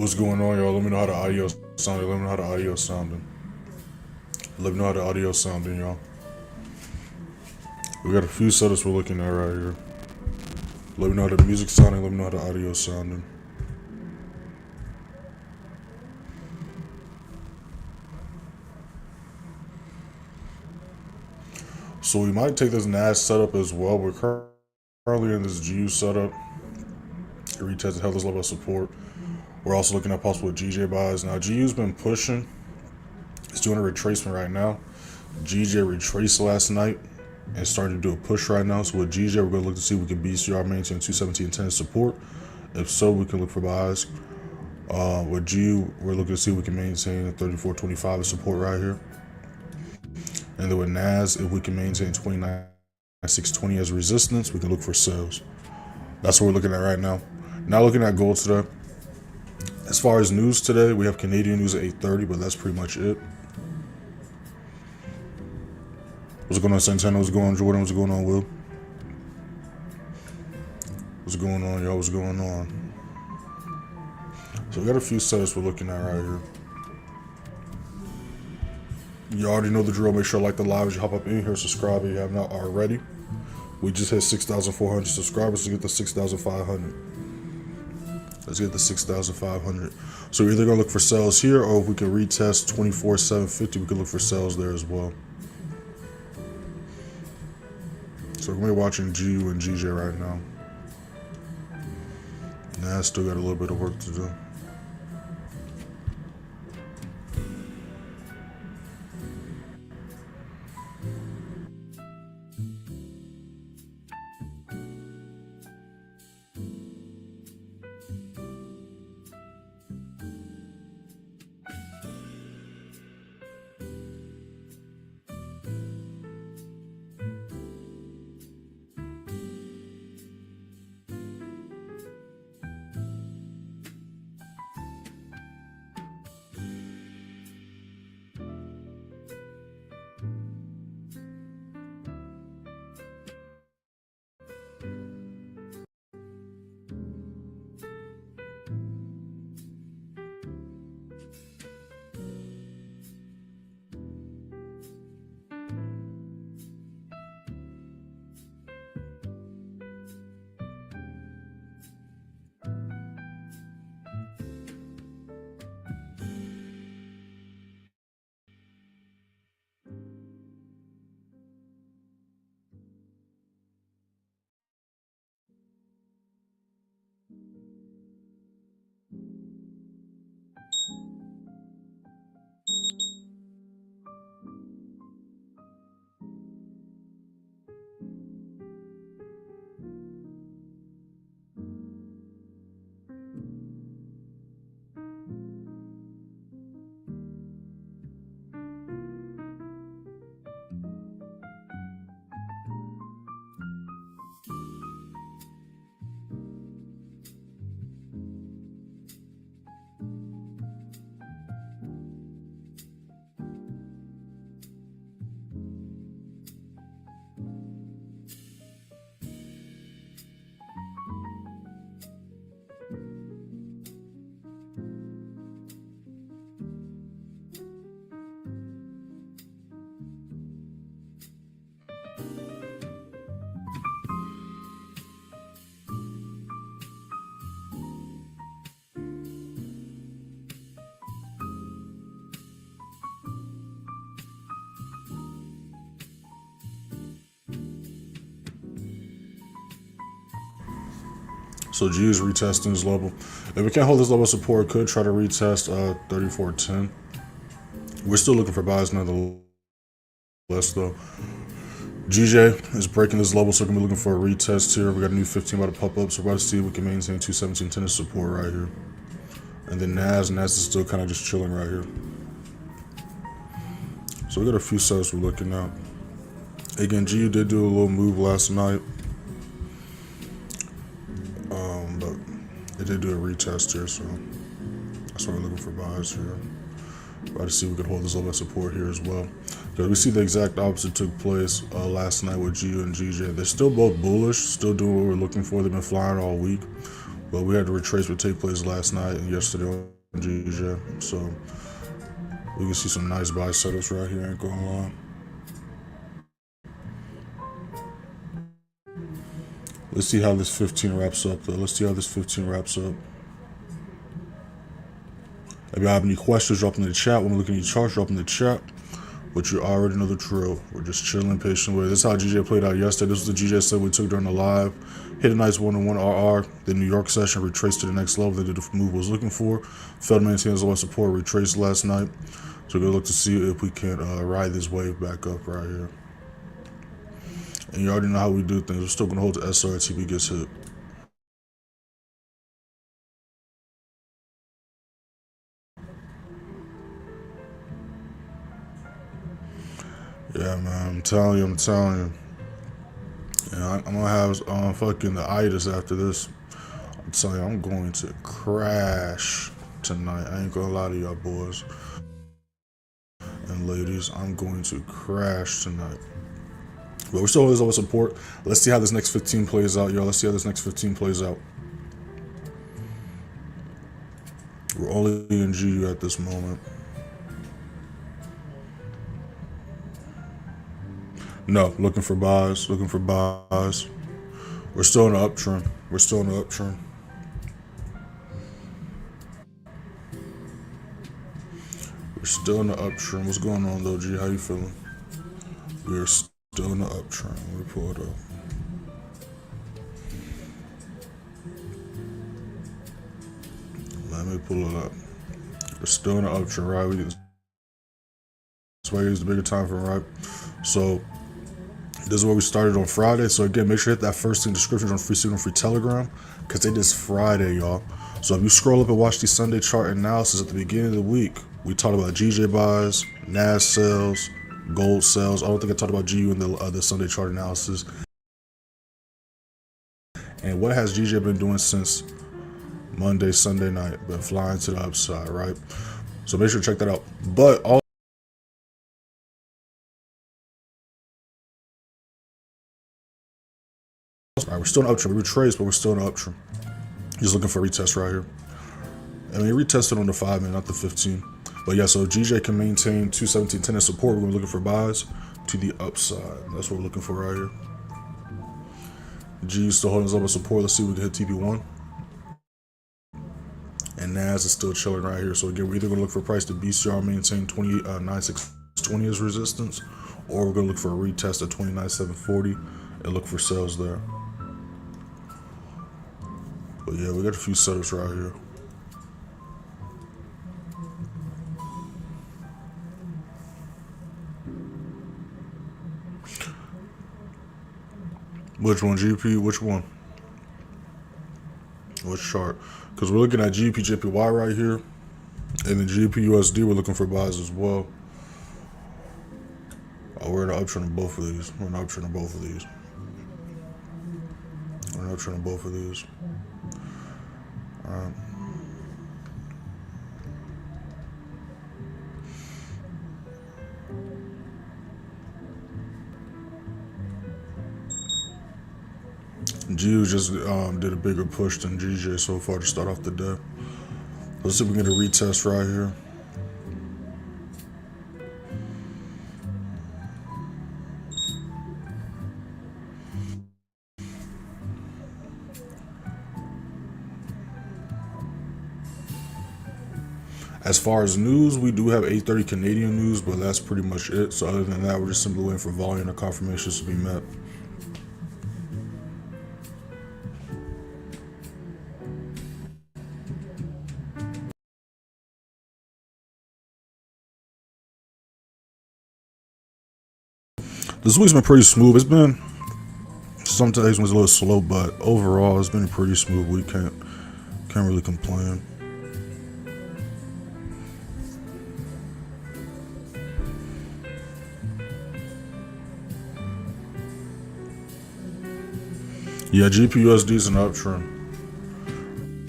What's going on, y'all? Let me know how the audio sounded. Let me know how the audio sounding. Let me know how the audio sounding, y'all. We got a few setups we're looking at right here. Let me know how the music sounding. Let me know how the audio sounding. So we might take this NAS setup as well. We're currently in this GU setup. Retest the health level of support. We're also looking at possible GBPJPYs. Now GU's been pushing. It's doing a retracement right now. GJ retraced last night and starting to do a push right now. So with GJ, we're going to look to see if we can BCR maintain 217.10 support. If so, we can look for buys. With GU, we're looking to see if we can maintain 34.25 support right here. And then with NAS, if we can maintain 29.620 as resistance, we can look for sales. That's what we're looking at right now. Now looking at gold today. As far as news today, we have Canadian news at 8:30, but that's pretty much it. What's going on, Santana? What's going on, Jordan? What's going on, Will? What's going on, y'all? What's going on? So we got a few setups we're looking at right here. You already know the drill. Make sure to like the live as you hop up in here. Subscribe if you have not already. We just hit 6,400 subscribers to get to 6,500. Let's get to 6,500. So we're either going to look for sales here, or if we can retest 24,750, we can look for sales there as well. So we're going to be watching GU and GJ right now. Nah, I still got a little bit of work to do. So G is retesting this level. If we can't hold this level of support, could try to retest 34.10. We're still looking for buys nonetheless, though. GJ is breaking this level, so we're going to be looking for a retest here. We got a new 15 about to pop up, so we're about to see if we can maintain 217.10 as support right here. And then NAS is still kind of just chilling right here. So we got a few setups we're looking at. Again, GU did do a little move last night. But it did do a retest here, so that's why we're looking for buys here. About to see if we can hold this level of support here as well. Because we see the exact opposite took place last night with GU and GJ. They're still both bullish, still doing what we're looking for. They've been flying all week. But we had to retrace what take place last night and yesterday on GJ. So we can see some nice buy setups right here, ain't gonna lie. Let's see how this 15 wraps up though. Let's see how this 15 wraps up. If y'all have any questions, drop them in the chat. When we're looking at your charts, drop them in the chat. But you already know the drill. We're just chilling, patient with it. This is how GJ played out yesterday. This was the GJ set we took during the live. Hit a nice 1-1 RR. The New York session retraced to the next level. They did the move I was looking for. Failed to maintain as low support. Retraced last night. So we're gonna look to see if we can ride this wave back up right here. And you already know how we do things. We're still gonna hold the SR until he gets hit. Yeah, man, I'm telling you. Yeah, I'm gonna have fucking the itis after this. I'm telling you, I'm going to crash tonight. I ain't gonna lie to y'all boys and ladies. I'm going to crash tonight. But we're still always support. Let's see how this next 15 plays out, y'all. Let's see how this next 15 plays out. We're only in GU at this moment. No, looking for buys. We're still in the uptrend. We're still in the uptrend. What's going on though, G? How you feeling? We're still in the uptrend. Let me pull it up. Let me pull it up. We're still in the uptrend, right? That's why I use the bigger time frame, right? So this is where we started on Friday. So again, make sure you hit that first thing description on Free Signal, Free Telegram, because they did Friday, y'all. So if you scroll up and watch the Sunday chart analysis at the beginning of the week, we talked about GJ buys, NAS sales, gold sales. I don't think I talked about GU in the Sunday chart analysis. And what has GJ been doing since Monday, Sunday night? Been flying to the upside, right? So make sure to check that out. But all right, we're still in uptrend. We retraced, but we're still in uptrend. Just looking for a retest right here. I mean, retested on the 5 minute, not the 15. But yeah, so GJ can maintain 217.10 as support. We're looking for buys to the upside. That's what we're looking for right here. G is still holding us up with support. Let's see if we can hit TP1. And NAS is still chilling right here. So again, we're either going to look for price to BCR maintain 29,620 as resistance, or we're going to look for a retest at 29,740 and look for sales there. But yeah, we got a few setups right here. Which one, GP? Which one? Which chart? Because we're looking at GBPJPY right here, and then GBPUSD we're looking for buys as well. Oh, we're in the uptrend of both of these. We're in the uptrend of both of these. Alright. GU just did a bigger push than GJ so far to start off the day. Let's see if we can get a retest right here. As far as news, we do have 8:30 Canadian news, but that's pretty much it. So other than that, we're just simply waiting for volume and confirmations to be met. This week's been pretty smooth. It's been, some days was a little slow, but overall it's been a pretty smooth week. Can't really complain. Yeah, GBPUSD is an uptrend.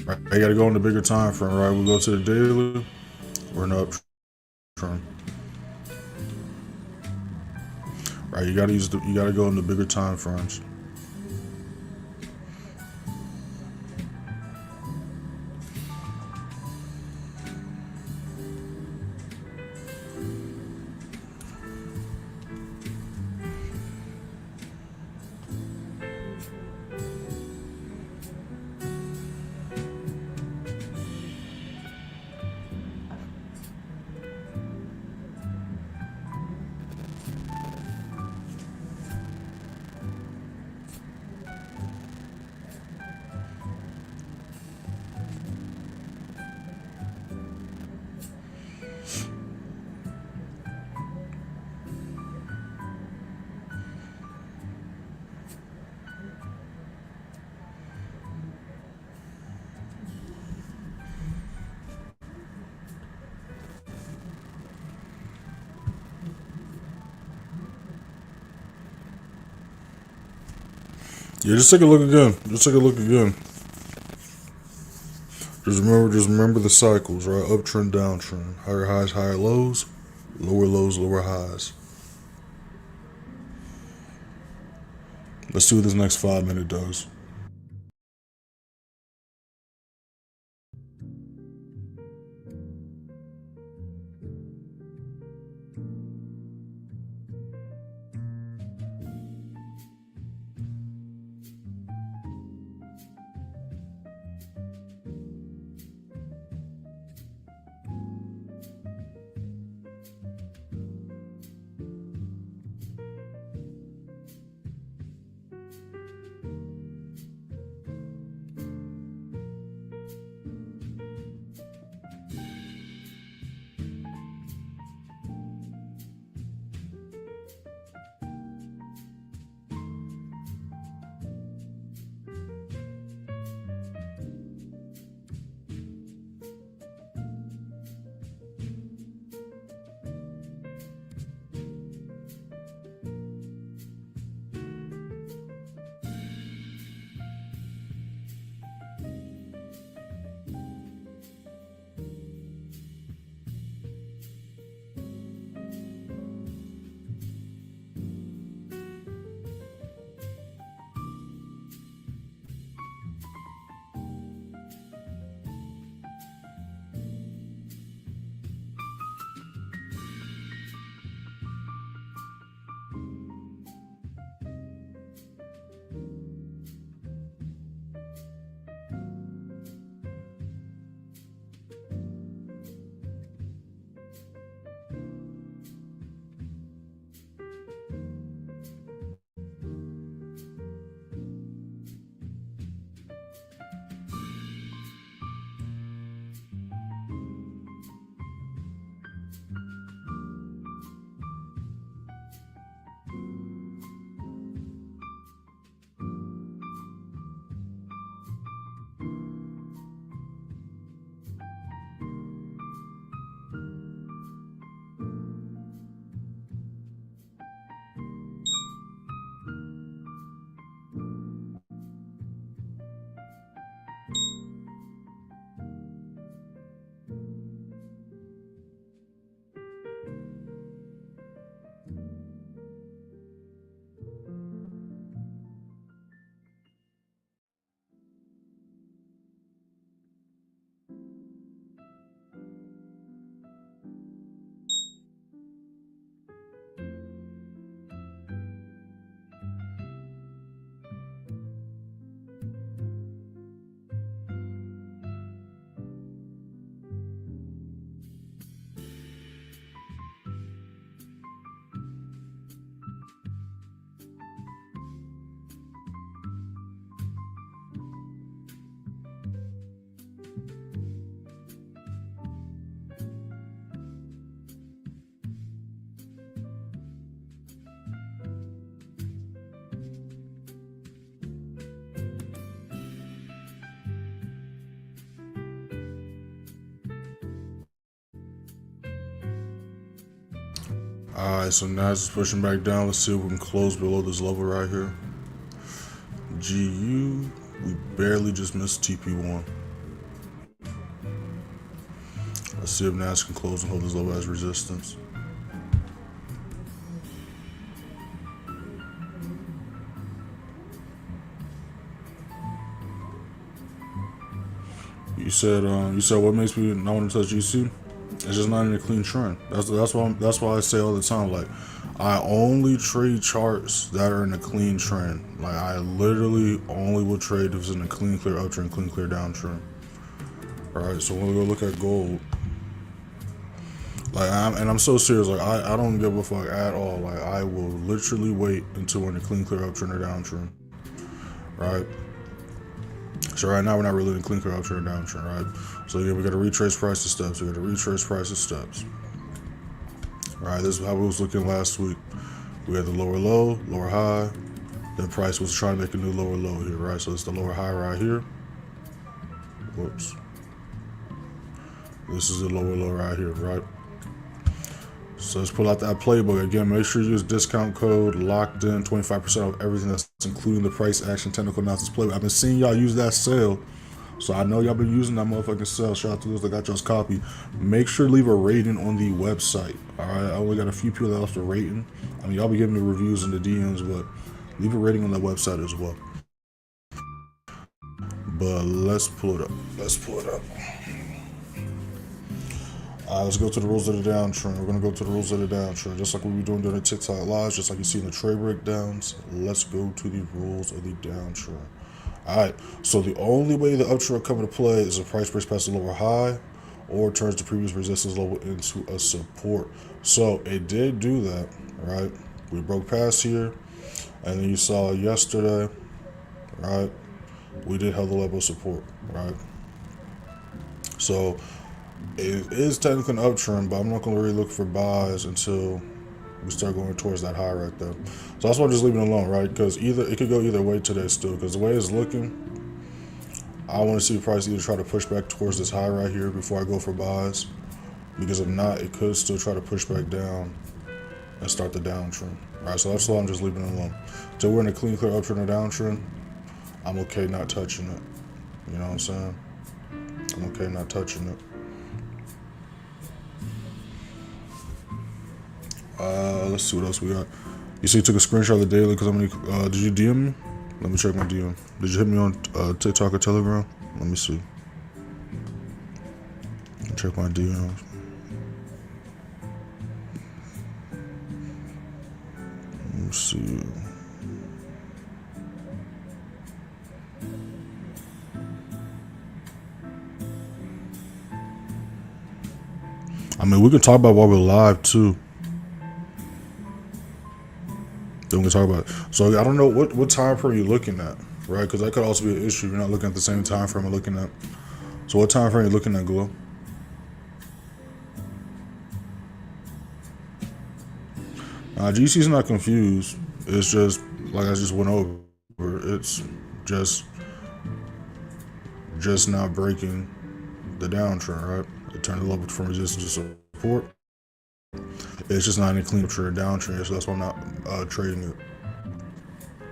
Right, I gotta go in the bigger time frame, right? We go to the daily, we're in an uptrend. Right, you gotta go in the bigger time frames. Yeah, just take a look again. Just take a look again. Just remember the cycles, right? Uptrend, downtrend. Higher highs, higher lows. Lows, lower highs. Let's see what this next 5 minute does. Alright, so now it's pushing back down. Let's see if we can close below this level right here. GU, we barely just missed TP1. Let's see if NAS can close and hold this level as resistance. You said what makes me not want to touch GC? It's just not in a clean trend. That's why I say all the time, like, I only trade charts that are in a clean trend. Like, I literally only will trade if it's in a clean clear uptrend, clean clear downtrend. Alright, so when we go look at gold, like, I'm so serious, like, I don't give a fuck at all. Like, I will literally wait until we're in a clean clear uptrend or downtrend. Right? So right now we're not really in a clean clear uptrend or downtrend, right? So yeah, we gotta retrace price to steps. We gotta retrace price to steps. Alright, this is how we was looking last week. We had the lower low, lower high. Then price was trying to make a new lower low here, right? So it's the lower high right here. Whoops. This is the lower low right here, right? So let's pull out that playbook again. Make sure you use discount code locked in, 25% off everything, that's including the price action technical analysis playbook. I've been seeing y'all use that sale, so I know y'all been using that motherfucking sale. Shout out to those that got y'all's copy. Make sure to leave a rating on the website. All right, I only got a few people that left a rating. I mean, y'all be giving me reviews in the DMs, but leave a rating on that website as well. But let's pull it up. Let's pull it up. Let's go to the rules of the downtrend. We're going to go to the rules of the downtrend. Just like we were doing during the TikTok lives, just like you see in the trade breakdowns. Let's go to the rules of the downtrend. Alright, so the only way the uptrend come into play is a price breaks past a lower high or turns the previous resistance level into a support. So it did do that, right? We broke past here, and then you saw yesterday, right? We did have the level of support, right? So it is technically an uptrend, but I'm not going to really look for buys until we start going towards that high right there. So that's why I'm just leaving it alone, right? Because either it could go either way today still. Because the way it's looking, I want to see the price either try to push back towards this high right here before I go for buys. Because if not, it could still try to push back down and start the downtrend. Right, so that's why I'm just leaving it alone. Until we're in a clean, clear uptrend or downtrend, I'm okay not touching it. You know what I'm saying? I'm okay not touching it. Let's see what else we got. You see, you took a screenshot of the daily because did you DM me? Let me check my DM. Did you hit me on TikTok or Telegram? Let me see. Check my DM. Let me see. I mean, we can talk about while we're live too. Then we can talk about it. So I don't know what time frame you're looking at, right? Because that could also be an issue. You're not looking at the same time frame I'm looking at. So what time frame are you looking at, Glow? GC's not confused. It's just like I just went over. It's just now breaking the downtrend, right? It turned the level from resistance to support. It's just not in a clean trend downtrend, so that's why I'm not trading it.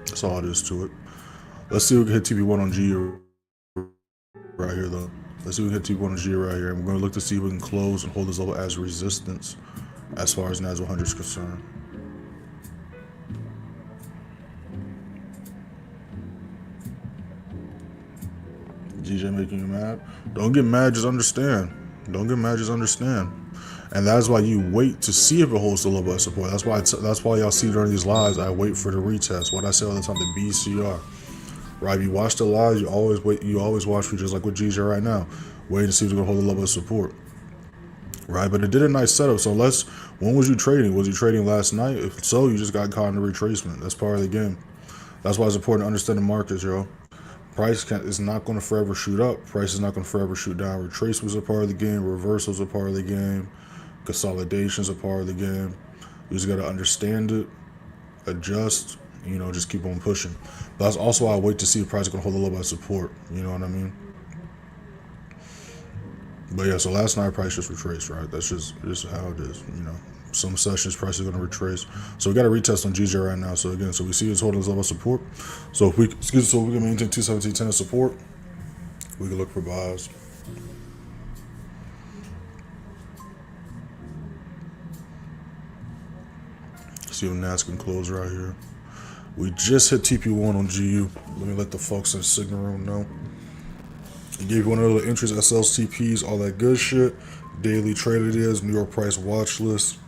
That's all it is to it. Let's see if we can hit TP1 on G right here, though. Let's see if we can hit TP1 on G right here. And we're going to look to see if we can close and hold this level as resistance as far as NAS100 is concerned. GJ making you mad? Don't get mad, just understand. Don't get mad, just understand. And that's why you wait to see if it holds the level of support. That's why y'all see during these lives, I wait for the retest. What I say all the time, the BCR. Right? If you watch the lives, you always wait. You always watch for just like with GJ right now, waiting to see if it's gonna hold the level of support. Right? But it did a nice setup. So when was you trading? Was you trading last night? If so, you just got caught in the retracement. That's part of the game. That's why it's important to understand the markets, yo. Price is not going to forever shoot up. Price is not going to forever shoot down. Retracements are part of the game. Reversals are part of the game. Consolidations are part of the game. You just got to understand it, adjust, just keep on pushing. But that's also why I wait to see if price is going to hold a little bit of support. You know what I mean? But yeah, so last night price just retraced, right? That's just how it is, Some sessions price is going to retrace. So we got a retest on GJ right now. So again, we see it's holding this level of support. So if we can maintain 217.10 as support, we can look for buys. See if NAS can close right here. We just hit TP1 on GU. Let me let the folks in the signal room know. It gave you one of the entries, SLs, TPs, all that good shit. Daily trade it is, New York price watch list.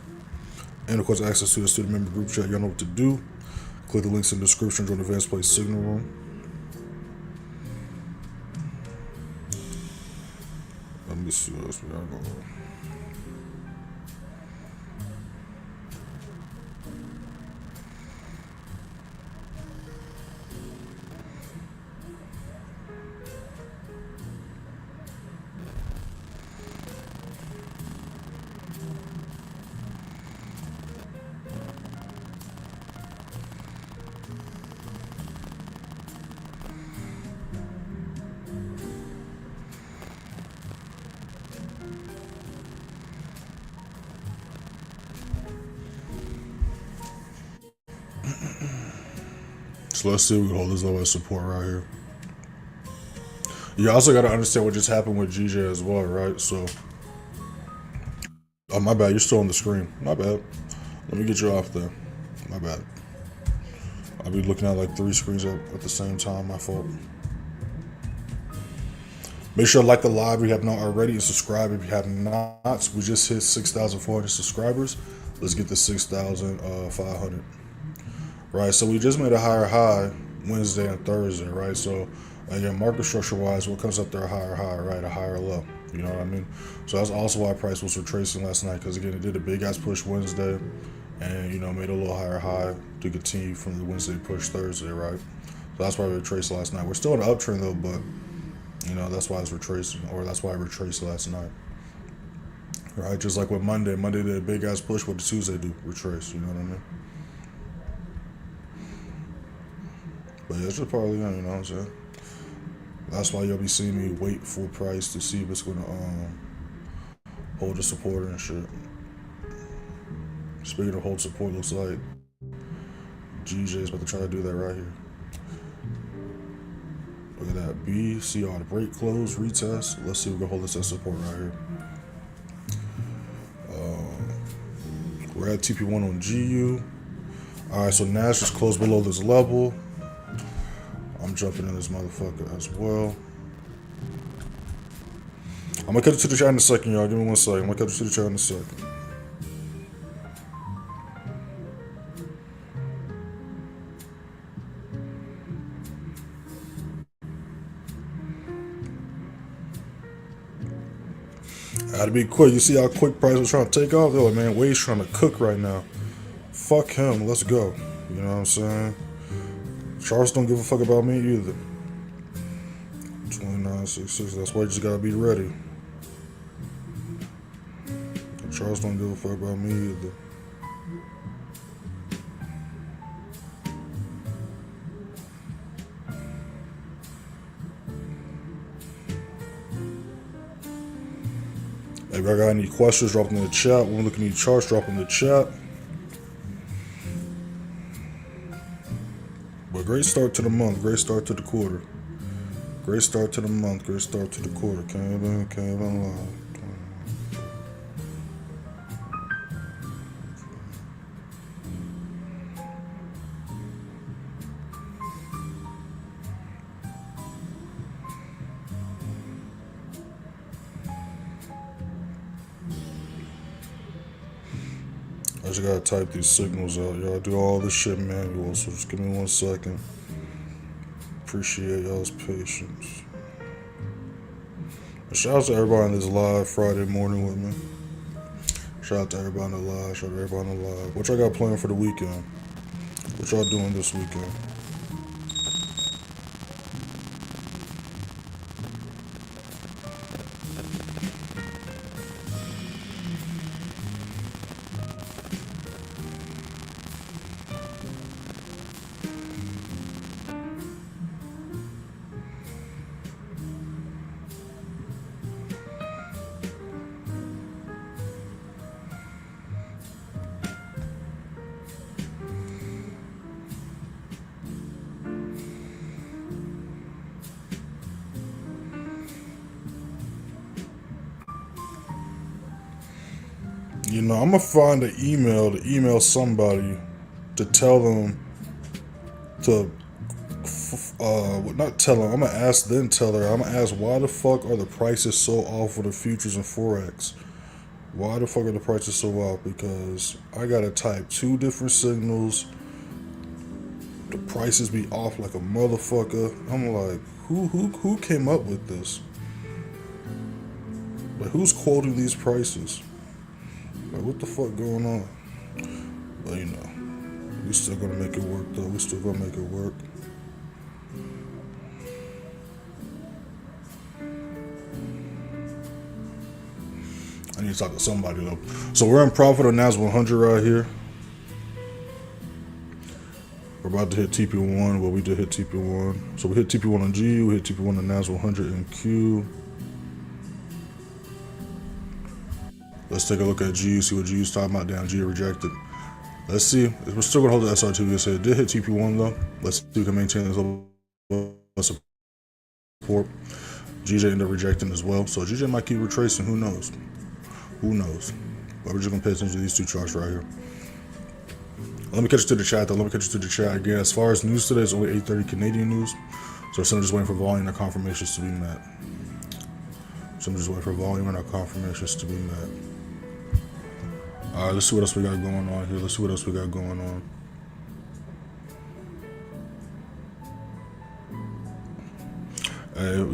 And of course, access to the student member group chat. Y'all know what to do. Click the links in the description. Join the Advanced Play Signal Room. Let me see what else we got going on. So let's see if we can hold this level of support right here. You also got to understand what just happened with GJ as well, right? So, oh, my bad. You're still on the screen. My bad. Let me get you off there. My bad. I'll be looking at like 3 screens at the same time. My fault. Make sure to like the live if you have not already and subscribe if you have not. We just hit 6,400 subscribers. Let's get to 6,500. Right, so we just made a higher high Wednesday and Thursday, right? So again, market structure wise, what comes up there, a higher high, right? A higher low. You know what I mean? So that's also why price was retracing last night, because again, it did a big ass push Wednesday and, you know, made a little higher high to continue from the Wednesday push Thursday, right? So that's why we retraced last night. We're still in an uptrend though, but, you know, that's why it's retracing, or that's why I retraced last night. Right? Just like with Monday. Monday did a big ass push. What did Tuesday do? Retrace. You know what I mean? But yeah, it's just probably, you know what I'm saying? That's why you'll be seeing me wait for price to see if it's gonna hold the support and shit. Speaking of hold support, looks like GJ is about to try to do that right here. Look at that. B, see all the break, close, retest. Let's see if we can hold this at support right here. We're at TP1 on GU. Alright, so NAS just closed below this level. I'm jumping in this motherfucker as well. I'm gonna cut it to the chat in a second, y'all. Give me 1 second. I'm gonna cut it to the chat in a second. I had to be quick. You see how quick price was trying to take off? They're like, man, Wade's trying to cook right now. Fuck him. Let's go. You know what I'm saying? Charles don't give a fuck about me either. 29.66. That's why you just gotta be ready. Charles don't give a fuck about me either. If I got any questions, drop them in the chat. When we're looking at any charts, drop them in the chat. But great start to the month, great start to the quarter. Great start to the month, great start to the quarter. Came in live. I just gotta type these signals out, y'all. Do all this shit manual, so just give me 1 second. Appreciate y'all's patience. Shout out to everybody on this live Friday morning with me. Shout out to everybody on the live. Shout out to everybody on the live. What y'all got planned for the weekend? What y'all doing this weekend? You know, I'm gonna find an email to email somebody to tell them to, not tell them. I'm gonna ask them, tell her. I'm gonna ask why the fuck are the prices so off for the futures and forex? Why the fuck are the prices so off? Because I gotta type 2 different signals. The prices be off like a motherfucker. I'm like, who came up with this? Like, who's quoting these prices? Like, what the fuck going on? But you know, we still gonna make it work though. We still gonna make it work. I need to talk to somebody though. So we're in profit on NAS100 right here. We're about to hit TP1. Well, we did hit TP1. So we hit TP1 on GU, we hit TP1 on NAS100 and Q. Let's take a look at GU, see what GU's talking about. Down, GU rejected. Let's see. We're still gonna hold the SR2. We said it did hit TP1 though. Let's see if we can maintain this level of support. GJ ended up rejecting as well, so GJ might keep retracing. Who knows? Who knows? But we're just gonna pay attention to these two charts right here. Let me catch you to the chat though. Let me catch you to the chat again. As far as news today, it's only 8:30 Canadian news, so we're just waiting for volume and confirmations to be met. So I'm just waiting for volume and our confirmations to be met. All right, let's see what else we got going on here. Let's see what else we got going on.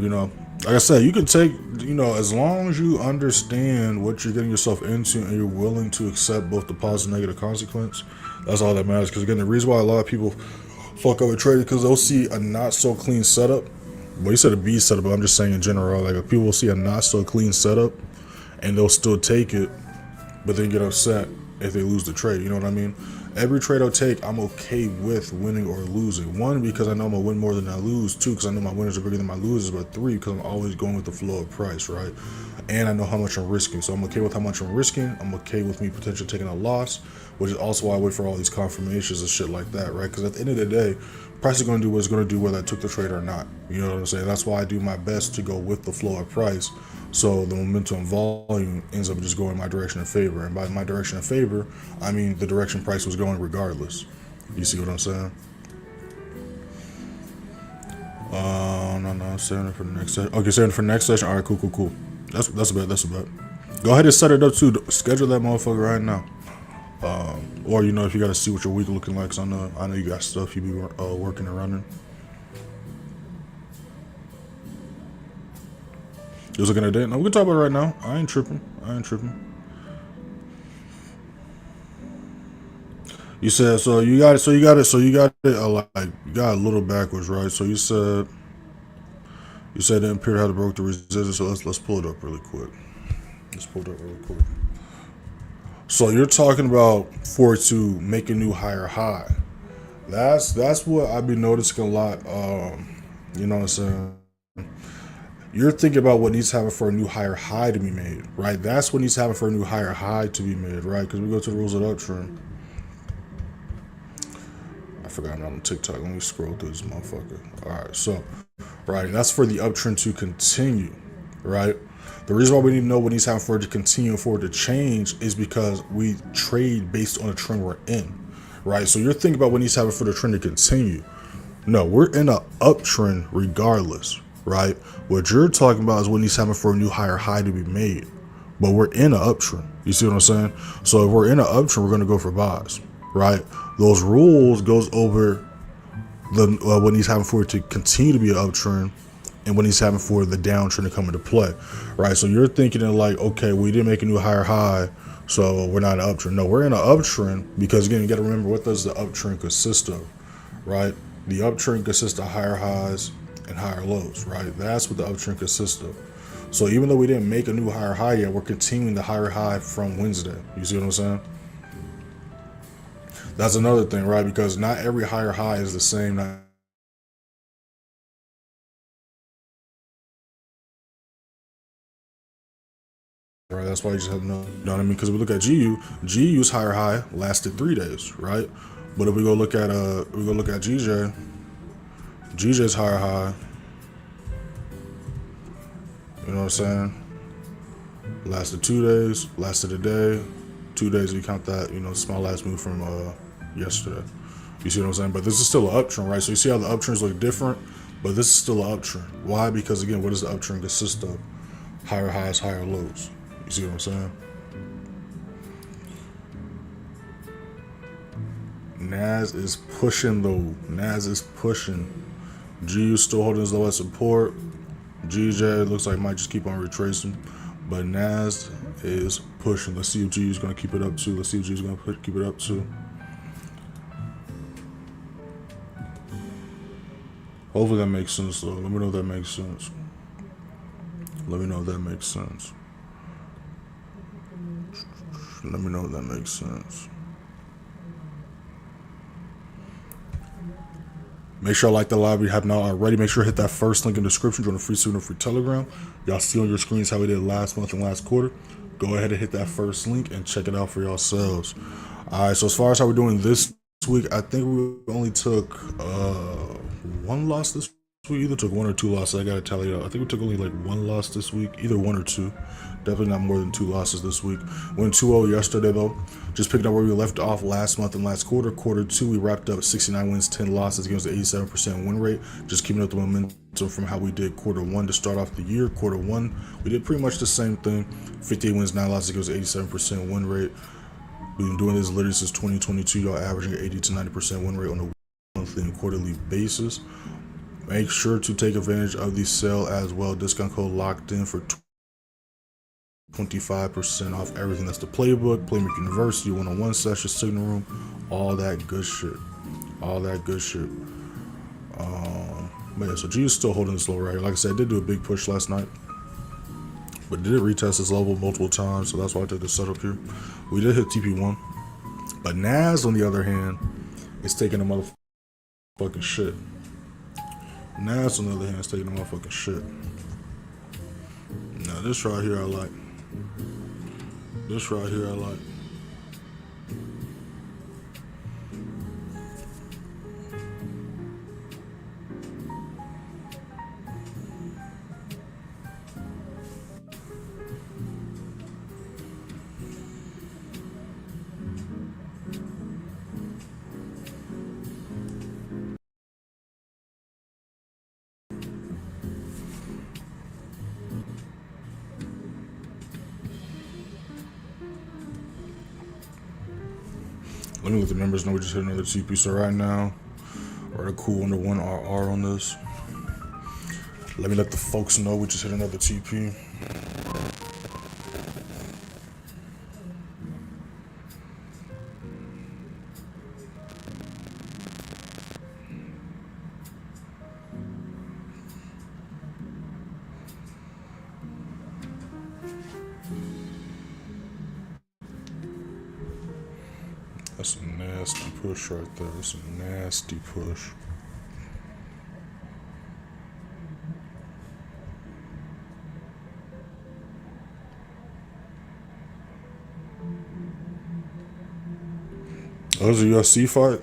You know, like I said, you can take, you know, as long as you understand what you're getting yourself into and you're willing to accept both the positive and negative consequence, that's all that matters. Because again, the reason why a lot of people fuck up with trading, because they'll see a not so clean setup. Well, you said a B setup, but I'm just saying in general, like people will see a not so clean setup and they'll still take it, but then get upset if they lose the trade. You know what I mean? Every trade I take, I'm okay with winning or losing. One, because I know I'm going to win more than I lose. Two, because I know my winners are bigger than my losers. But three, because I'm always going with the flow of price, right? And I know how much I'm risking. So I'm okay with how much I'm risking. I'm okay with me potentially taking a loss, which is also why I wait for all these confirmations and shit like that, right? Because at the end of the day, price is going to do what it's going to do whether I took the trade or not. You know what I'm saying? That's why I do my best to go with the flow of price. So the momentum volume ends up just going my direction in favor. And by my direction in favor, I mean the direction price was going regardless. You see what I'm saying? No, saving it for the next session. Okay, saving it for the next session. All right, cool. That's a bet. Go ahead and set it up too. Schedule that motherfucker right now. Or you know, if you got to see what your week looking like, cause I know you got stuff you be working and running. You was looking at that? No, we can talk about it right now. I ain't tripping. You said so. You got it. Like you got a little backwards, right? So you said the period had broke the resistance. So let's pull it up really quick. So you're talking about for it to make a new higher high. That's what I've been noticing a lot. You know what I'm saying? You're thinking about what needs to happen for a new higher high to be made, right? That's what needs to happen for a new higher high to be made, right? Because we go to the rules of the uptrend. I forgot I'm on TikTok. Let me scroll through this motherfucker. All right, so, right, that's for the uptrend to continue, right? The reason why we need to know what needs to happen for it to continue and for it to change is because we trade based on the trend we're in, right? So you're thinking about what needs to happen for the trend to continue. No, we're in an uptrend regardless, right? What you're talking about is what needs to happen for a new higher high to be made. But we're in an uptrend. You see what I'm saying? So if we're in an uptrend, we're going to go for buys, right? Those rules goes over the what needs to happen for it to continue to be an uptrend and what needs to happen for the downtrend to come into play, right? So you're thinking of like, okay, we didn't make a new higher high, so we're not in an uptrend. No, we're in an uptrend because, again, you got to remember, what does the uptrend consist of, right? The uptrend consists of higher highs and higher lows, right? That's what the uptrend consists of. So even though we didn't make a new higher high yet, we're continuing the higher high from Wednesday. You see what I'm saying? That's another thing, right? Because not every higher high is the same. Right, that's why you just have to know. You know what I mean? Because if we look at GU's higher high lasted 3 days, right? But if we go look at GJ's higher high, you know what I'm saying? Lasted 2 days, lasted a day, 2 days. You count that, you know, it's my last move from yesterday. You see what I'm saying? But this is still an uptrend, right? So you see how the uptrends look different, but this is still an uptrend. Why? Because, again, what does the uptrend consist of? Higher highs, higher lows. You see what I'm saying? NAS is pushing though. NAS is pushing. GU still holding his low at support. GJ looks like might just keep on retracing, but NAS is pushing. Let's see if GU is going to keep it up too. Keep it up too. Hopefully that makes sense though. Let me know if that makes sense. Let me know if that makes sense. Make sure I like the live if you have not already. Make sure to hit that first link in the description. Join the free student, free Telegram. Y'all see on your screens how we did last month and last quarter. go ahead and hit that first link and check it out for yourselves. Alright, so as far as how we're doing this week, I think we only took one loss this week. We either took one or two losses. I gotta tally out. I think we took only like one loss this week, either one or two. Definitely not more than two losses this week. Went 2-0 yesterday though. Just picking up where we left off last month and last quarter. Quarter two, we wrapped up 69 wins, 10 losses, against an 87% win rate. Just keeping up the momentum from how we did quarter one to start off the year. Quarter one, we did pretty much the same thing. 58 wins, 9 losses, against an 87% win rate. We've been doing this literally since 2022. Y'all averaging 80 to 90% win rate on a monthly and quarterly basis. Make sure to take advantage of the sale as well. Discount code locked in for 25% off everything. That's the playbook, Playbook University, one-on-one session, signal room, all that good shit. All that good shit. But yeah, so G is still holding this low right here. Like I said, I did do a big push last night, but did retest this level multiple times, so that's why I took the setup here. We did hit TP1, but NAS on the other hand is taking a motherfucking shit. NAS on the other hand is taking a motherfucking shit. Now this right here I like. This right here I like. Let me let the members know we just hit another TP. So right now, we're at a cool under 1 RR on this. Let me let the folks know we just hit another TP. That's a nasty push right there. That's a nasty push. Oh, there's a UFC fight?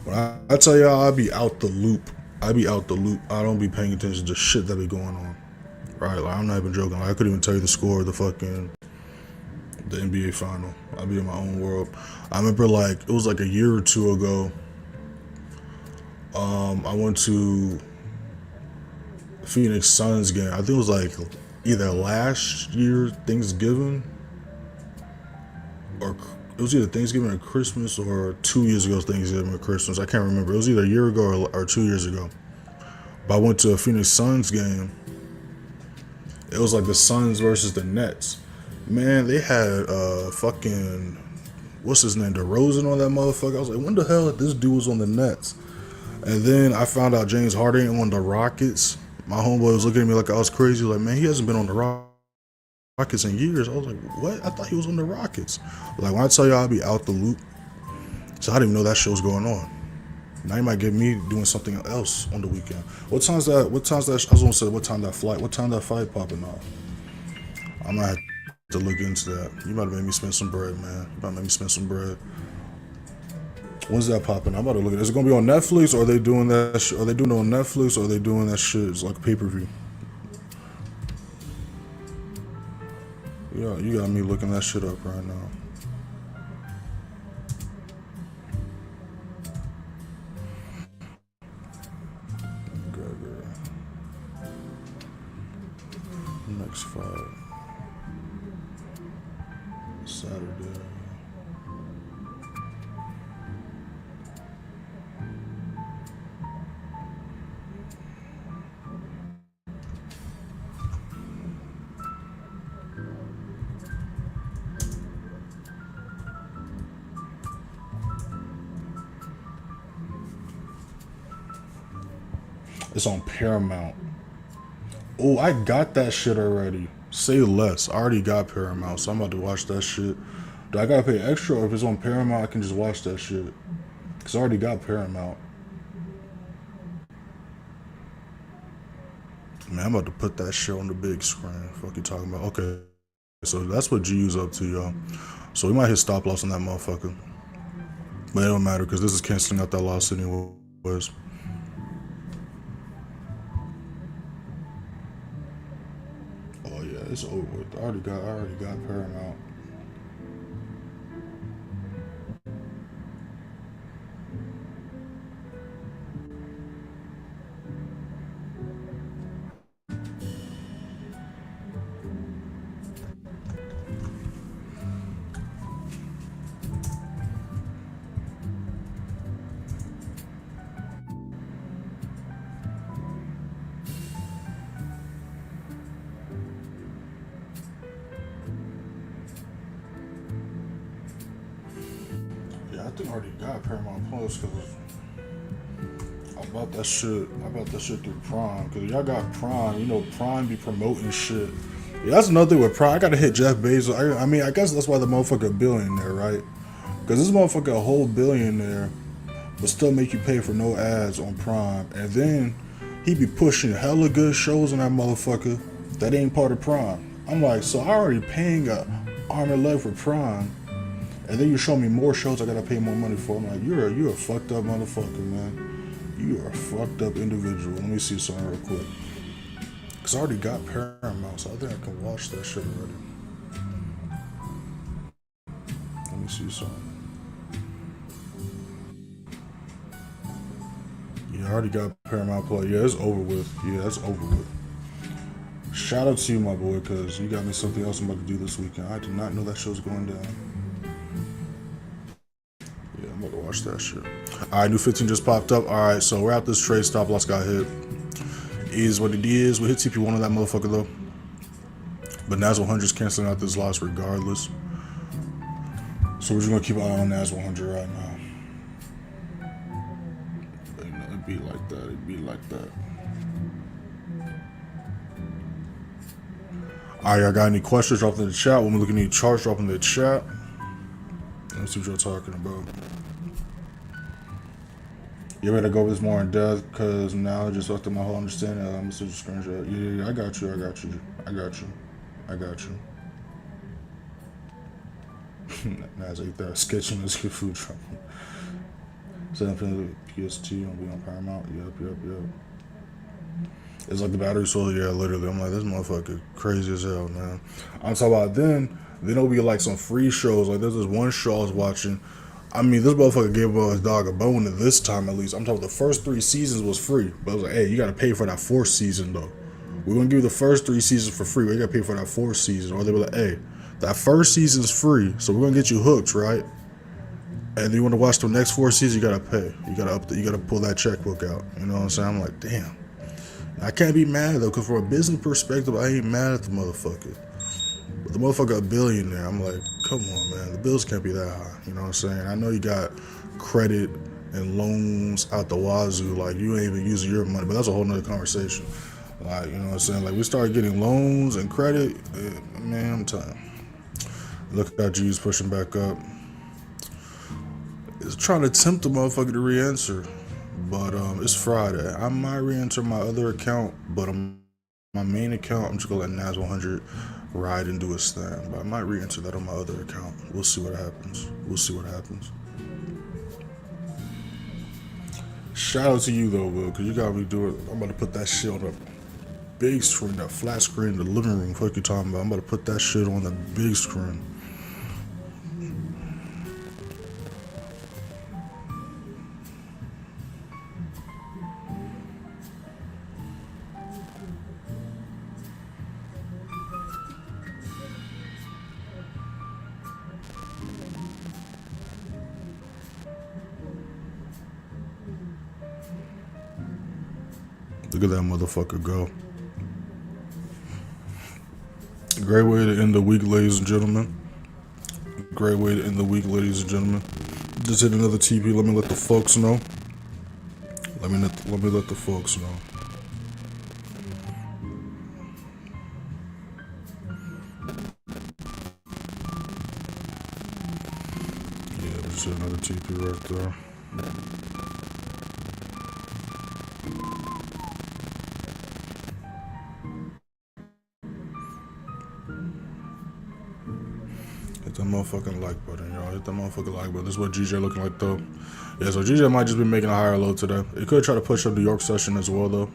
When I tell y'all I be out the loop, I be out the loop. I don't be paying attention to shit that be going on. Right? Like, I'm not even joking. Like, I couldn't even tell you the score of the NBA final. I be in my own world. I remember like it was like a year or two ago. I went to Phoenix Suns game. I think it was like either last year Thanksgiving, or it was either Thanksgiving or Christmas, or 2 years ago Thanksgiving or Christmas. I can't remember. It was either a year ago or 2 years ago. But I went to a Phoenix Suns game. It was like the Suns versus the Nets. Man, they had fucking, what's his name, DeRozan on that motherfucker. I was like, when the hell this dude was on the Nets? And then I found out James Harden on the Rockets. My homeboy was looking at me like I was crazy. Like, man, he hasn't been on the Rockets in years. I was like, what? I thought he was on the Rockets. Like, when I tell y'all I be out the loop, so I didn't even know that shit was going on. Now you might get me doing something else on the weekend. What time's that? I was gonna say what time that fight popping off? I might have to look into that. You might have made me spend some bread, man. You might have made me spend some bread. When's that popping? I'm about to look at it. Is it gonna be on Netflix, or are they doing that? Are they doing it on Netflix, or are they doing that shit? It's like a pay-per-view. Yeah, you got me looking that shit up right now. Next fight, Saturday. It's on Paramount. Oh, I got that shit already. Say less. I already got Paramount, so I'm about to watch that shit. Do I gotta pay extra, or if it's on Paramount, I can just watch that shit? Cause I already got Paramount. Man, I'm about to put that shit on the big screen. Fuck you talking about? Okay, so that's what GU's up to, y'all. So we might hit stop loss on that motherfucker, but it don't matter because this is canceling out that loss anyways. Oh yeah, it's over with. I already got Paramount. Yeah, I think I already got Paramount Plus because I bought that shit. I bought that shit through Prime because y'all got Prime. You know, Prime be promoting shit. Yeah, that's another thing with Prime. I gotta hit Jeff Bezos. I mean, I guess that's why the motherfucker billionaire, right? Because this motherfucker a whole billionaire, but still make you pay for no ads on Prime, and then he be pushing hella good shows on that motherfucker that ain't part of Prime. I'm like, so I already paying a arm and leg for Prime, and then you show me more shows I gotta pay more money for. I'm like, you're a fucked up motherfucker, man. You are a fucked up individual. Let me see something real quick. Cause I already got Paramount, so I think I can watch that shit already. Let me see something. Yeah, I already got Paramount Plus. Yeah, it's over with. Yeah, it's over with. Shout out to you, my boy, cause you got me something else I'm about to do this weekend. I did not know that show's going down. Yeah, I'm about to watch that shit. Alright, new 15 just popped up. Alright, so we're out this trade. Stop loss got hit. Is what it is. We hit TP1 on that motherfucker though. But NAS100's canceling out this loss regardless. So we're just gonna keep an eye on NAS100 right now. It'd be like that. It'd be like that. Alright, y'all got any questions? Drop in the chat. When we look at any charts, drop in the chat. Let's see what you're talking about. You better go over this more in depth, because now I just looked at my whole understanding. I'm gonna send you a screenshot. Yeah, I got you. Now it's like that sketching this good food truck. 7 PST on be on Paramount. Yep. It's like the battery sold. Yeah, literally. I'm like, this motherfucker crazy as hell, man. I'm talking about then it'll be like some free shows. Like there's this one show I was watching. I mean, this motherfucker gave his dog a bone at this time at least. I'm talking the first 3 seasons was free. But I was like, hey, you gotta pay for that 4th season though. We're gonna give you the first 3 seasons for free, but you gotta pay for that 4th season. Or they were like, hey, that 1st season's free, so we're gonna get you hooked, right? And you wanna watch the next 4 seasons, you gotta pay. You gotta pull that checkbook out. You know what I'm saying? I'm like, damn. I can't be mad though, because from a business perspective, I ain't mad at the motherfucker. But the motherfucker a billionaire. I'm like, come on, man. The bills can't be that high. You know what I'm saying? I know you got credit and loans out the wazoo. Like, you ain't even using your money. But that's a whole nother conversation. Like, you know what I'm saying? Like, we started getting loans and credit. Man, I'm telling you. Look at G's pushing back up. It's trying to tempt the motherfucker to re-enter. But it's Friday. I might re-enter my other account. But my main account, I'm just going to let NAS100 ride and do its thing. But I might re-enter that on my other account. We'll see what happens. Shout out to you though, Will, because you got me do it. I'm about to put that shit on the big screen, that flat screen, the living room. Fuck you talking about? I'm about to put that shit on the big screen. Look at that motherfucker go. Great way to end the week, ladies and gentlemen. Great way to end the week, ladies and gentlemen. Just hit another TP. Let me let the folks know. Let me let the folks know. Yeah, just hit another TP right there. Hit that motherfucking like button, y'all. Hit that motherfucking like button. This is what GJ looking like, though. Yeah, so GJ might just be making a higher low today. He could try to push up the York session as well, though.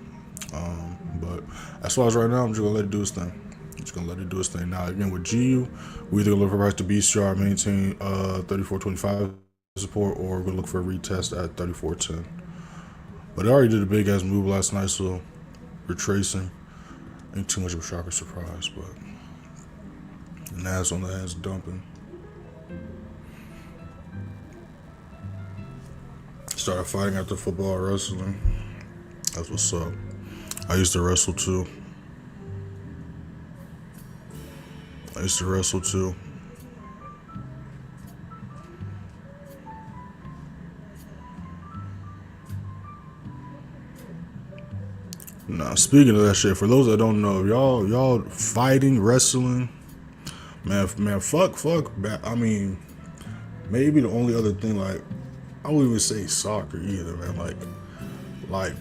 But as far as right now, I'm just going to let it do its thing. Just going to let it do its thing. Now, again, with GU, we either look for price to BCR, maintain 34.25 support, or we're going to look for a retest at 34.10. But it already did a big-ass move last night, so retracing. Ain't too much of a shocker surprise, but the NAS on the hands dumping. Started fighting after football wrestling. That's what's up. I used to wrestle too. Now, speaking of that shit, for those that don't know, y'all fighting, wrestling, man, fuck. I mean, maybe the only other thing, like, I wouldn't even say soccer either, man. Like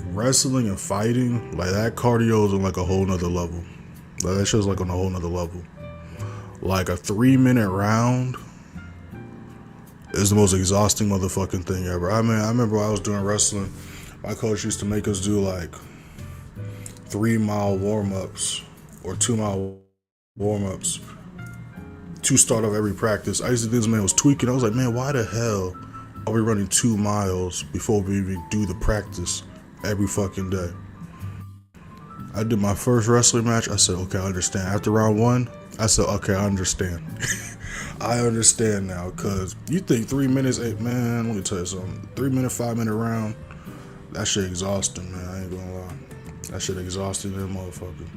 wrestling and fighting, like that cardio is on like a whole nother level. Like that shit's like on a whole nother level. Like a 3-minute round is the most exhausting motherfucking thing ever. I mean, I remember when I was doing wrestling, my coach used to make us do like 3-mile warm-ups or 2-mile warm-ups to start off every practice. I used to think this man was tweaking. I was like, man, why the hell are we running 2 miles before we even do the practice every fucking day? I did my first wrestling match. I said, okay, I understand. After round 1, I said, okay, I understand. I understand now, because you think 3 minutes, man, let me tell you something. 3-minute, 5-minute round, that shit exhausting, man. I ain't gonna lie. That shit exhausting, that motherfucker.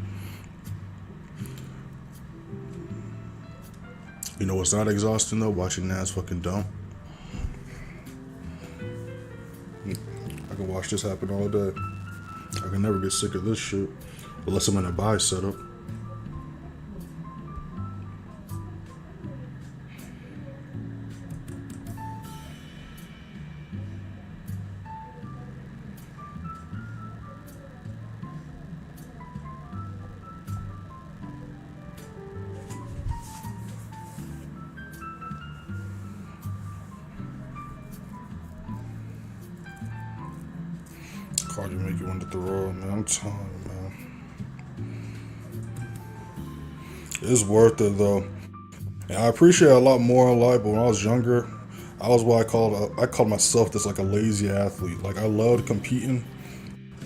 You know what's not exhausting, though? Watching NAS fucking dump. I can watch this happen all day. I can never get sick of this shit. Unless I'm in a buy setup. Cardio make you want to throw, man. I'm telling you, man. It's worth it, though. And I appreciate it a lot more in life, but when I was younger, I was what I called myself just like a lazy athlete. Like, I loved competing,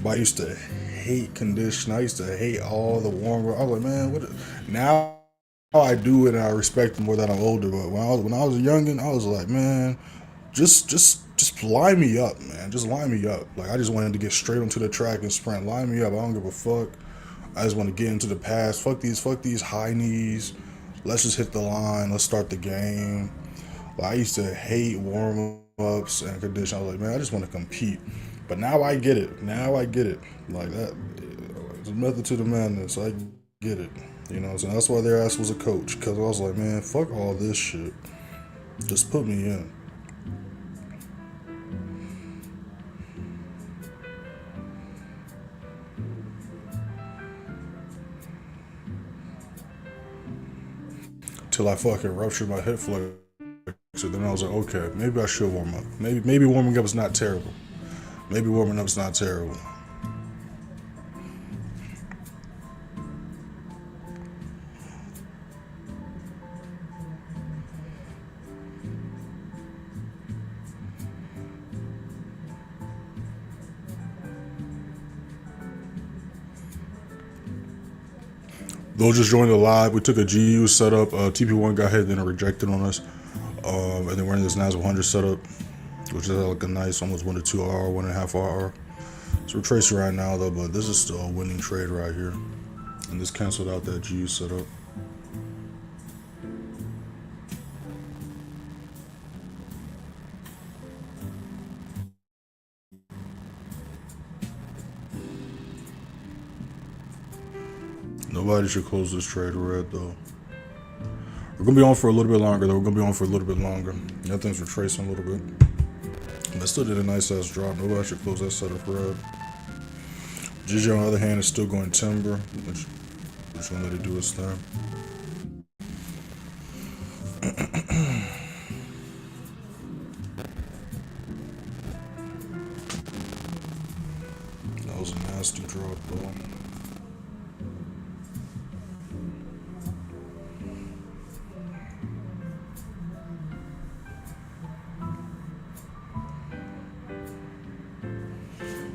but I used to hate conditioning. I used to hate all the warm up. I was like, man, what? Now I do it and I respect it more that I'm older. But when I was a youngin', I was like, man, just line me up, man. Just line me up. Like, I just wanted to get straight onto the track and sprint. Line me up. I don't give a fuck. I just want to get into the pass. Fuck these high knees. Let's just hit the line. Let's start the game. Like, I used to hate warm-ups and condition. I was like, man, I just want to compete. But now I get it. Like, that, there's a method to the madness. I get it. You know what I'm saying? That's why their ass was a coach. Because I was like, man, fuck all this shit. Just put me in. Till I fucking ruptured my hip flexor. So then I was like, okay, maybe I should warm up. Maybe warming up is not terrible. Those just joined the live. We took a GU setup. TP1 got hit and rejected on us. And then we're in this NAS100 setup, which is like a nice almost 1 to 2 hour, 1.5 hour. So we're tracing right now though, but this is still a winning trade right here. And this canceled out that GU setup. Nobody should close this trade red though. We're gonna be on for a little bit longer though. Things retracing a little bit. But still did a nice ass drop. Nobody should close that setup red. GG on the other hand is still going timber, which we're just gonna let it do its thing. That was a nasty drop though.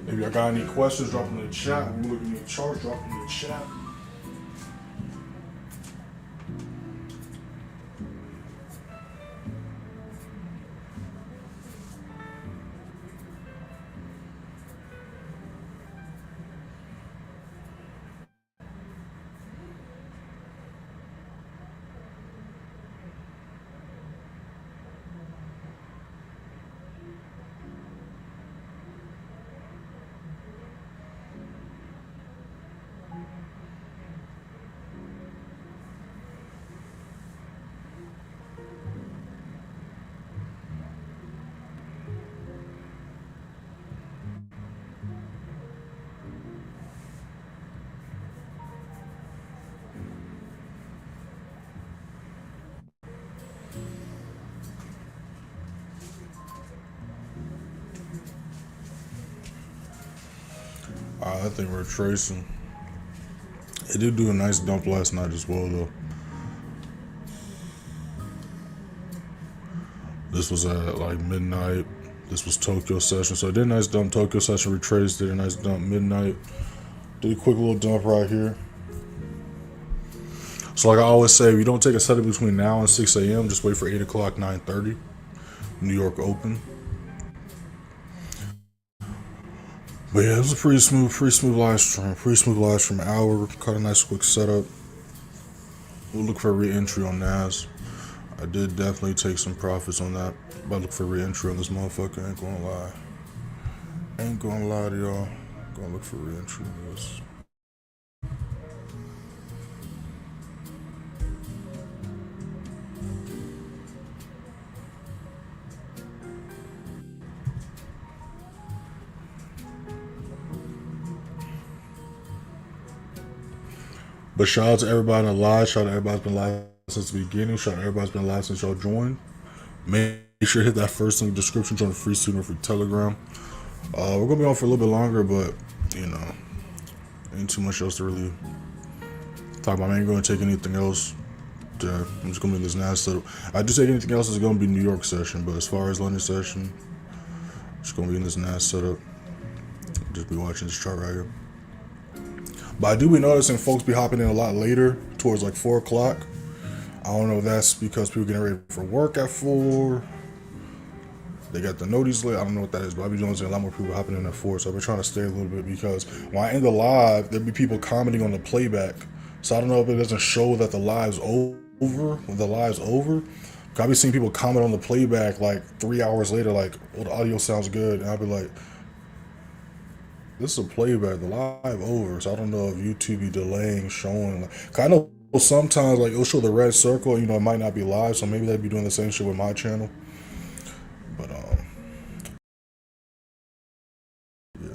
If y'all got any questions, drop them in the chat. We're looking at the charts, drop them in the chat. I think we're tracing. It did do a nice dump last night as well, though. This was at like midnight. This was Tokyo session, so it did a nice dump. Tokyo session retraced, did a nice dump midnight. Did a quick little dump right here. So like I always say, if you don't take a setup between now and 6 a.m., just wait for 8 o'clock, 9:30. New York Open. But yeah, it was a pretty smooth live stream. Pretty smooth live stream. Hour, caught a nice quick setup. We'll look for a re-entry on NAS. I did definitely take some profits on that. But look for re-entry on this motherfucker. Ain't gonna lie. Ain't gonna lie to y'all. Gonna look for re-entry on this. But shout out to everybody in the live. Shout out to everybody that's been live since the beginning. Shout out to everybody that's been live since y'all joined. Make sure to hit that first link in the description. Join the free student for Telegram. We're going to be on for a little bit longer, but, you know, ain't too much else to really talk about. I ain't going to take anything else. I'm just going to be in this NAS setup. I do take anything else is going to be New York session, but as far as London session, just going to be in this NAS setup. Just be watching this chart right here. But I do be noticing folks be hopping in a lot later, towards like 4 o'clock. I don't know if that's because people getting ready for work at 4. They got the notice late. I don't know what that is, but I be noticing a lot more people hopping in at 4. So I've been trying to stay a little bit because when I end the live, there'll be people commenting on the playback. So I don't know if it doesn't show that the live's over. When the live's over, I've been seeing people comment on the playback like 3 hours later, like, "Well, the audio sounds good," and I'll be like, this is a playback, the live over, so I don't know if YouTube be delaying showing. Like, I know sometimes like it'll show the red circle, you know, it might not be live, so maybe they'd be doing the same shit with my channel. But yeah.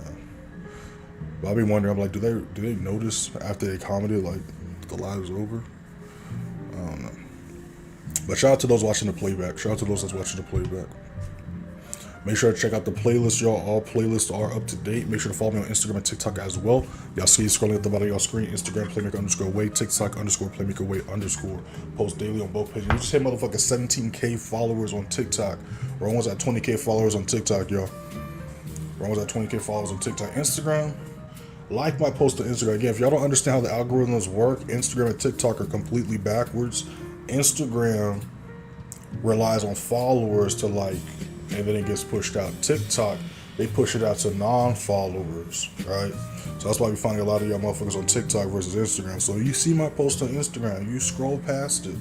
But I'll be wondering, I'm like, do they notice after they commented like the live's over? I don't know. But shout out to those watching the playback. Shout out to those that's watching the playback. Make sure to check out the playlist, y'all. All playlists are up to date. Make sure to follow me on Instagram and TikTok as well. Y'all see scrolling at the bottom of y'all screen. Instagram, Playmaker_Way. TikTok, _Playmaker_Way_. Post daily on both pages. We just hit motherfucking 17K followers on TikTok. We're almost at 20K followers on TikTok, y'all. We're almost at 20K followers on TikTok. Instagram, like my post on Instagram. Again, if y'all don't understand how the algorithms work, Instagram and TikTok are completely backwards. Instagram relies on followers to like, and then it gets pushed out. TikTok, they push it out to non-followers, right? So that's why we finding a lot of y'all motherfuckers on TikTok versus Instagram. So you see my post on Instagram, you scroll past it,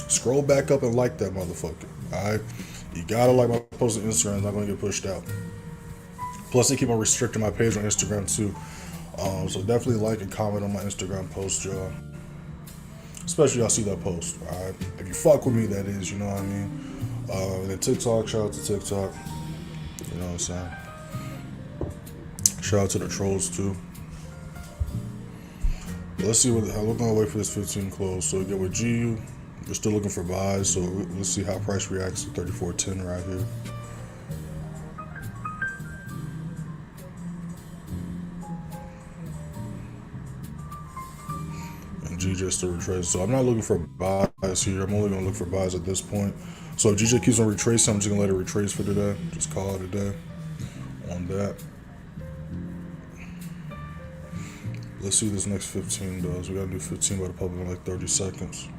scroll back up and like that motherfucker, all right? You gotta like my post on Instagram, it's not gonna get pushed out. Plus, they keep on restricting my page on Instagram too. So definitely like and comment on my Instagram post, y'all. Especially y'all see that post, alright? If you fuck with me, that is, you know what I mean? And then TikTok, shout out to TikTok. You know what I'm saying? Shout out to the trolls too. Let's see what. We're gonna wait for this 15 close. So again with GU, we're still looking for buys. So let's see how price reacts to 34.10 right here. And GJ still retraces. So I'm not looking for buys here. I'm only gonna look for buys at this point. So if GJ keeps on retracing, I'm just gonna let it retrace for today. Just call it a day on that. Let's see what this next 15 does. We gotta do 15 by the public in like 30 seconds.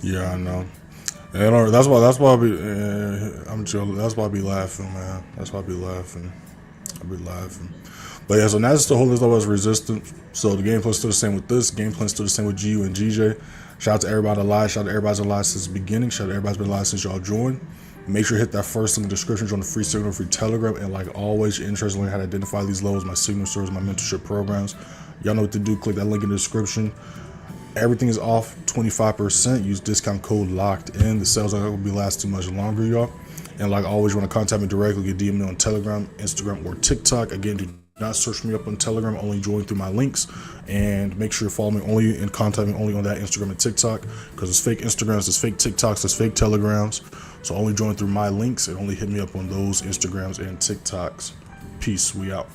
Yeah, I know. And that's why I be. I'm joking. That's why I be laughing, man. That's why I be laughing. I be laughing. But yeah, so now it's the whole list of us resistant. So the game plan's still the same with this. Game plan's still the same with GU and GJ. Shout out to everybody alive. Shout out to everybody's alive since the beginning. Shout out to everybody's been alive since y'all joined. Make sure to hit that first link in the description on the free signal, free Telegram, and like always, you're interested in learning how to identify these levels, my signal servers, my mentorship programs. Y'all know what to do. Click that link in the description. Everything is off 25%. Use discount code locked in. The sales are not going to be last too much longer, y'all. And like always, you want to contact me directly, you can DM me on Telegram, Instagram, or TikTok. Again, do not search me up on Telegram. Only join through my links. And make sure you follow me only and contact me only on that Instagram and TikTok, because it's fake Instagrams, there's fake TikToks, there's fake Telegrams. So only join through my links and only hit me up on those Instagrams and TikToks. Peace. We out.